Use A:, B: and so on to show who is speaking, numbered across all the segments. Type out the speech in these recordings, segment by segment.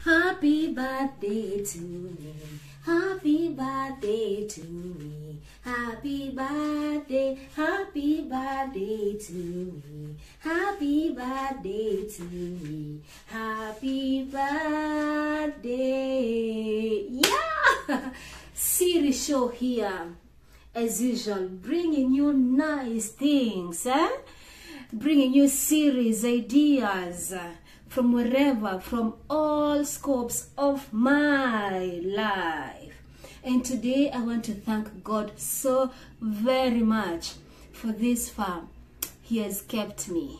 A: Happy birthday to me. Happy birthday to me. Happy birthday to me. Happy birthday to me. Happy birthday. Yeah! Series show here. As usual, bringing you nice things, bringing you series ideas from wherever, from all scopes of my life. And today I want to thank God so very much for this far. He has kept me.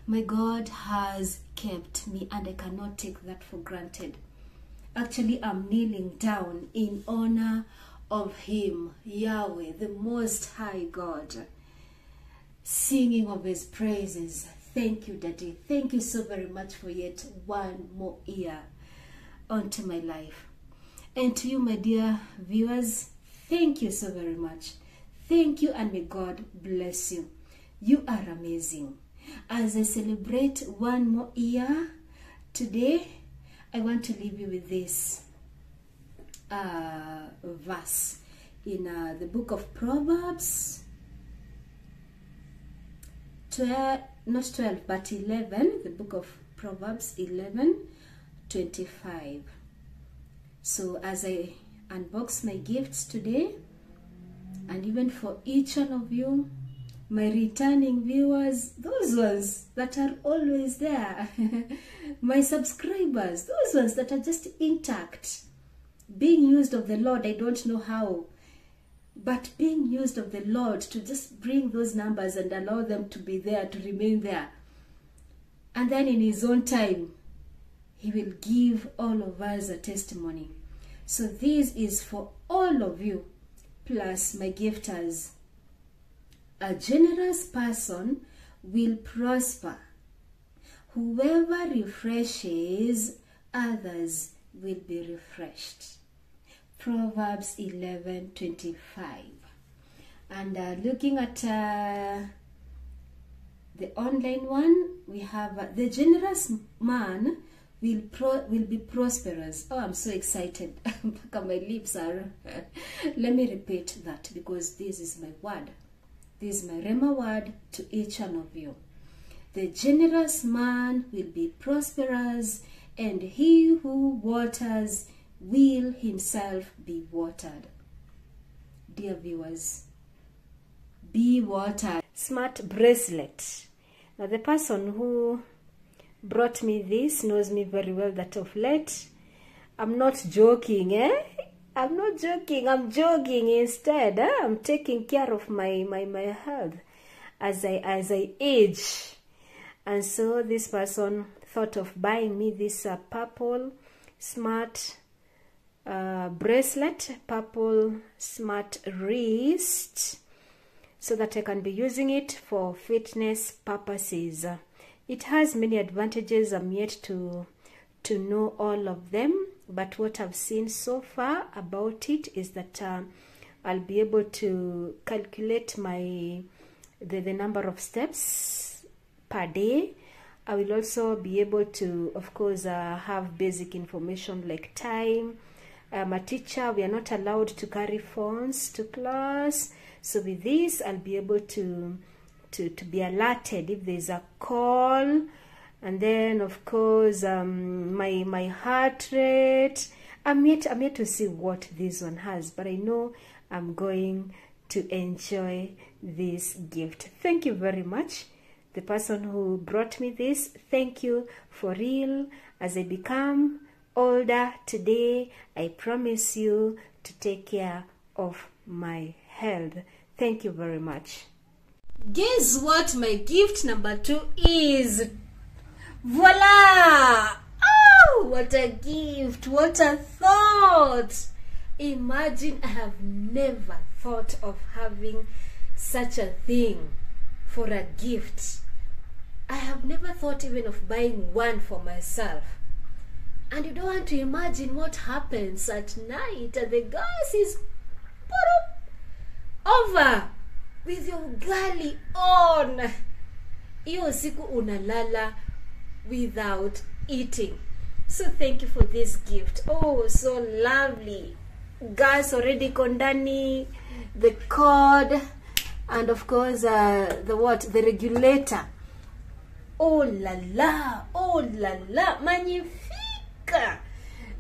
A: My God has kept me, and I cannot take that for granted. Actually, I'm kneeling down in honor of Him, Yahweh, the Most High God, singing of His praises. Thank you, Daddy. Thank you so very much for yet one more year onto my life. And to you, my dear viewers, thank you so very much. Thank you, and may God bless you. You are amazing. As I celebrate one more year today, I want to leave you with this verse in the book of Proverbs, not 12 but 11, the book of Proverbs 11:25. So as I unbox my gifts today, and even for each one of you, my returning viewers, those ones that are always there, my subscribers, those ones that are just intact, being used of the Lord, I don't know how, but being used of the Lord to just bring those numbers and allow them to be there, to remain there. And then in His own time, He will give all of us a testimony. So this is for all of you, plus my gifters. A generous person will prosper. Whoever refreshes others will be refreshed. Proverbs 11:25. And looking at the online one, we have the generous man will be prosperous. Oh, I'm so excited. My lips are. Let me repeat that, because this is my word. This is my Rhema word to each one of you. The generous man will be prosperous, and he who waters will himself be watered. Dear viewers, be watered. Smart bracelet. Now the person who brought me this knows me very well that of late I'm not joking, I'm not joking, I'm jogging instead. I'm taking care of my health as I age. And so this person thought of buying me this purple smart bracelet, purple smart wrist, so that I can be using it for fitness purposes. It has many advantages. I'm yet to know all of them, but what I've seen so far about it is that I'll be able to calculate the number of steps per day. I will also be able to, of course, have basic information like time. I'm a teacher. We are not allowed to carry phones to class. So with this, I'll be able to be alerted if there's a call. And then, of course, my heart rate. I'm yet to see what this one has, but I know I'm going to enjoy this gift. Thank you very much, the person who brought me this. Thank you for real. As I become older today, I promise you to take care of my health. Thank you very much. Guess what my gift number 2 is? Voila! Oh, what a gift! What a thought! Imagine, I have never thought of having such a thing for a gift. I have never thought even of buying one for myself. And you don't want to imagine what happens at night and the gas is over with your ugali on. Hiyo siku unalala without eating. So thank you for this gift. Oh, so lovely. Gas already kondani, the cord, and of course the regulator. Oh la la, oh la la, magnifique.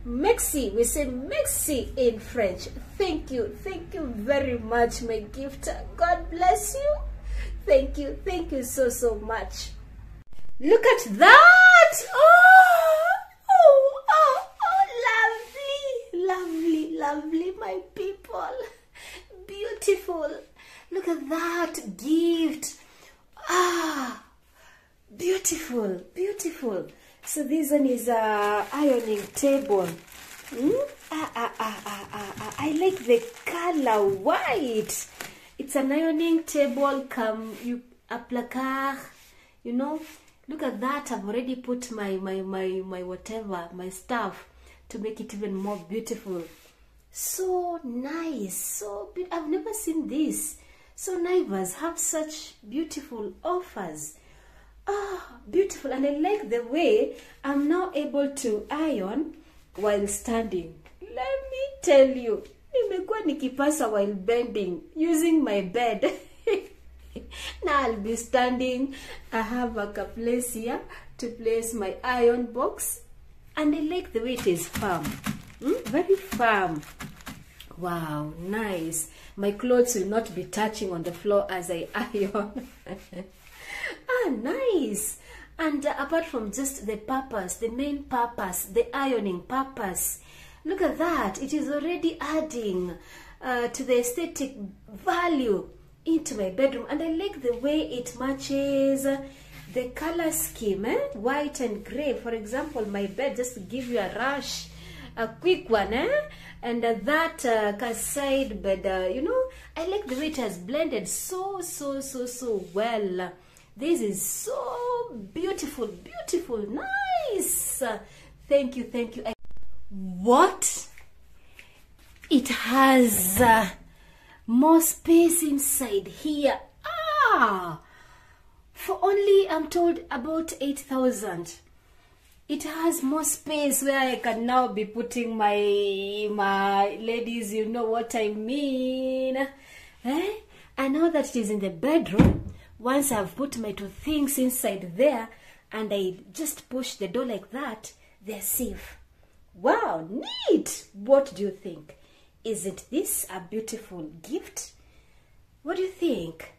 A: Merci, we say merci in French. Thank you very much, my gift. God bless you. Thank you so much. Look at that. Lovely, my people. Beautiful. Look at that gift. Beautiful. So this one is a ironing table. I like the color white. It's an ironing table. A placard, you know. Look at that. I've already put my whatever, my stuff to make it even more beautiful. So nice. So I've never seen this. So Naivas have such beautiful offers. Beautiful. And I like the way I'm now able to iron while standing. Let me tell you, nimekuwa nikipasa while bending using my bed. Now I'll be standing. I have a place here to place my iron box, and I like the way it is firm. Very firm. Wow, nice. My clothes will not be touching on the floor as I iron. Nice. And apart from just the purpose, the main purpose, the ironing purpose, look at that. It is already adding to the aesthetic value into my bedroom. And I like the way it matches the color scheme, white and gray. For example, my bed, just to give you a rush, a quick one, and that side bed, you know, I like the way it has blended so well. This is so beautiful, nice. Thank you. What? It has more space inside here. For only, I'm told, about 8,000. It has more space where I can now be putting my ladies, you know what I mean. And now that it is in the bedroom, once I've put my two things inside there and I just push the door like that, they're safe. Wow, neat. What do you think? Isn't this a beautiful gift? What do you think?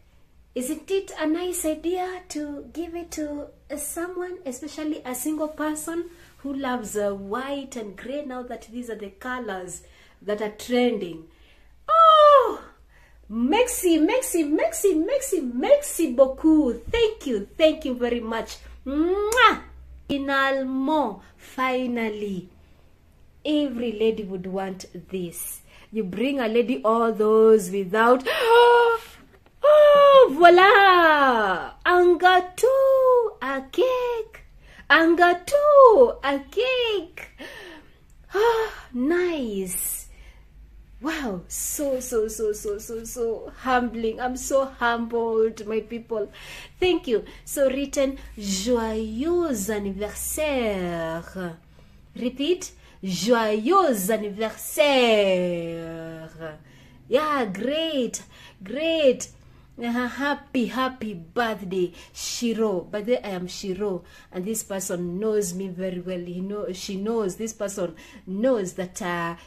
A: Isn't it a nice idea to give it to someone, especially a single person who loves white and gray, now that these are the colors that are trending? Oh, merci beaucoup. Thank you very much. Mwah! Finally, every lady would want this. You bring a lady all those without... Voila! Angatu, a cake. Angatu, a cake. Nice. Wow, so humbling. I'm so humbled, my people. Thank you. So written, joyeux anniversaire. Repeat, joyeux anniversaire. Yeah, great. Happy birthday, Shiro. By the way, I am Shiro, and this person knows me very well. She knows, this person knows that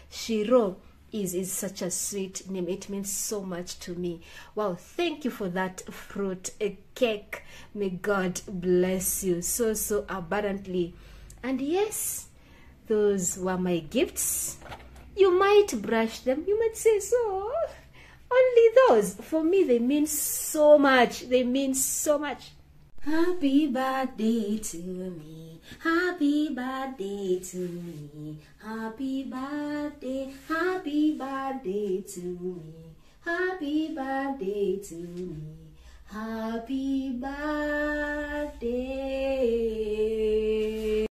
A: Shiro is such a sweet name. It means so much to me. Wow, thank you for that fruit cake. May God bless you so abundantly. And yes, those were my gifts. You might brush them, you might say so. Only those, for me, they mean so much. Happy birthday to me. Happy birthday to me. Happy birthday to me. Happy birthday to me. Happy birthday.